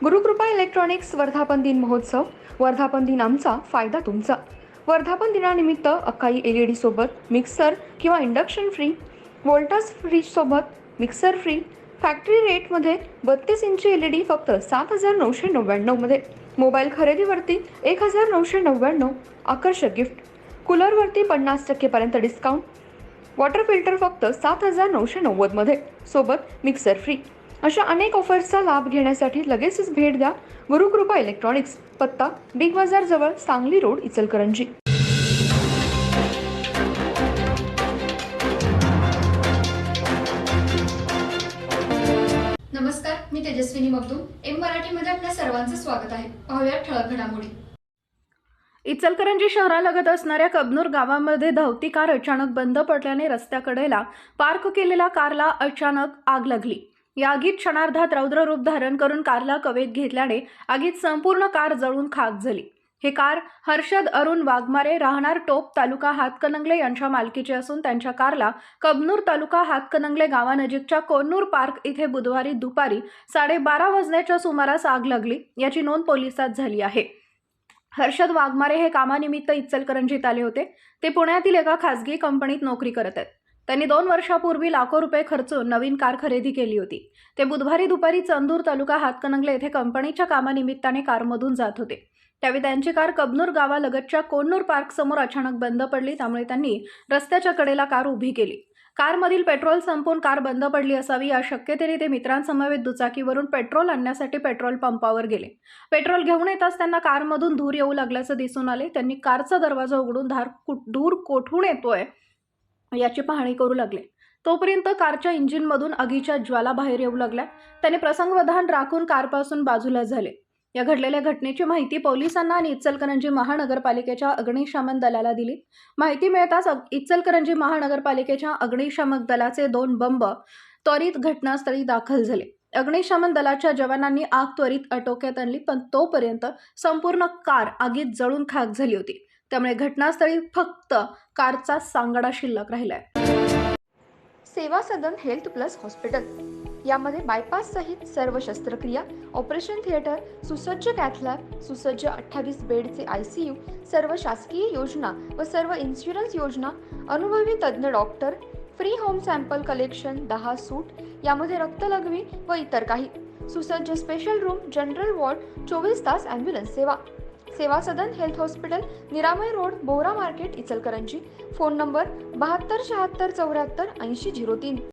Gurukrupa electronics वर्धापन दिन महोत्सव. वर्धापन दिन आमचा, फायदा तुमचा. वर्धापन दिनानिमित्त अकाई LED सोबत मिक्सर किंवा इंडक्शन फ्री, वोल्टास फ्रीज सोबत मिक्सर फ्री. फॅक्टरी रेटमध्ये 32 इंची LED फक्त 7,999 मध्ये. मोबाईल खरेदीवरती 1,999. आकर्षक गिफ्ट. कूलरवरती 50% पर्यंत डिस्काउंट. वॉटर फिल्टर फक्त 7,990 मध्ये, सोबत मिक्सर फ्री. अशा अनेक ऑफर्सचा लाभ घेण्यासाठी लगेचच भेट द्या गुरुकृपा इलेक्ट्रॉनिक्स. पत्ता बिग बाजार जवळ, सांगली रोड, इचलकरंजी. नमस्कार, मी तेजस्विनी मगदूम. एम मराठीमध्ये आपल्या सर्वांचं स्वागत आहे. पाहूया ठळक घडामोडी. इचलकरंजी शहरालगत असणाऱ्या कबनूर गावामध्ये धावती कार अचानक बंद पडल्याने रस्त्याकडेला पार्क केलेल्या कारला अचानक आग लागली. या आगीत क्षणार्धात रौद्र रूप धारण करून कारला कवेत घेतल्याने आगीत संपूर्ण कार जळून खाक झाली. हे कार हर्षद अरुण वाघमारे, राहणार टोप, तालुका हातकणंगले यांच्या मालकीचे असून त्यांच्या कारला कबनूर तालुका हातकणंगले गावानजीकच्या कोन्नूर पार्क इथे बुधवारी दुपारी 12:30 वाजण्याच्या सुमारास आग लागली. याची नोंद पोलिसात झाली आहे. हर्षद वाघमारे हे कामानिमित्त इचलकरंजीत आले होते. ते पुण्यातील एका खासगी कंपनीत नोकरी करत आहेत. त्यांनी 2 वर्षापूर्वी लाखो रुपये खर्चून नवीन कार खरेदी केली होती. ते बुधवारी दुपारी चंदूर तालुका हातकणंगले येथे कंपनीच्या कामानिमित्ताने कारमधून जात होते. त्यावेळी त्यांची कार कबनूर गावालगतच्या कोन्नूर पार्क समोर अचानक बंद पडली. त्यामुळे त्यांनी रस्त्याच्या कडेला कार उभी केली. कारमधील पेट्रोल संपून कार बंद पडली असावी या शक्यतेने ते मित्रांसमवेत दुचाकीवरून पेट्रोल आणण्यासाठी पेट्रोल पंपावर गेले. पेट्रोल घेऊन येताच त्यांना कारमधून धूर येऊ लागल्याचं दिसून आले. त्यांनी कारचा दरवाजा उघडून धूर कोठून येतोय याची पाहणी करू लागले. तोपर्यंत कारच्या इंजिनमधून आगीच्या ज्वाला बाहेर येऊ लागल्या. त्यांनी प्रसंगवधान राखून कारपासून बाजूला झाले. या घडलेल्या घटनेची माहिती पोलिसांना आणि इचलकरंजी महानगरपालिकेच्या अग्निशमन दलाला दिली. माहिती मिळताच इचलकरंजी महानगरपालिकेच्या अग्निशमन दलाचे 2 बंब त्वरित घटनास्थळी दाखल झाले. अग्निशमन दलाच्या जवानांनी आग त्वरित आटोक्यात आणली, पण तोपर्यंत संपूर्ण कार आगीत जळून खाक झाली होती. त्यामुळे घटनास्थळी फक्त कारचा सांगाडा शिल्लक राहिलाय. सेवा सदन हेल्थ प्लस हॉस्पिटल. यामध्ये बायपास सहित सर्व शस्त्रक्रिया, ऑपरेशन थिएटर, सुसज्ज कॅथ लॅब, सुसज्ज 28 बेडचे ICU, सर्व शासकीय योजना व सर्व इन्शुरन्स योजना, अनुभवी तज्ज्ञ doctor, free home sample collection, 10 सूट, यामध्ये रक्तलघवी व इतर काही. सुसज्ज स्पेशल रूम, जनरल वॉर्ड, 24 तास ॲम्ब्युलन्स सेवा. सेवा सदन हेल्थ हॉस्पिटल, निरामय road, Bohra market, Ichalkaranji. Phone number 72 76 74 80 03.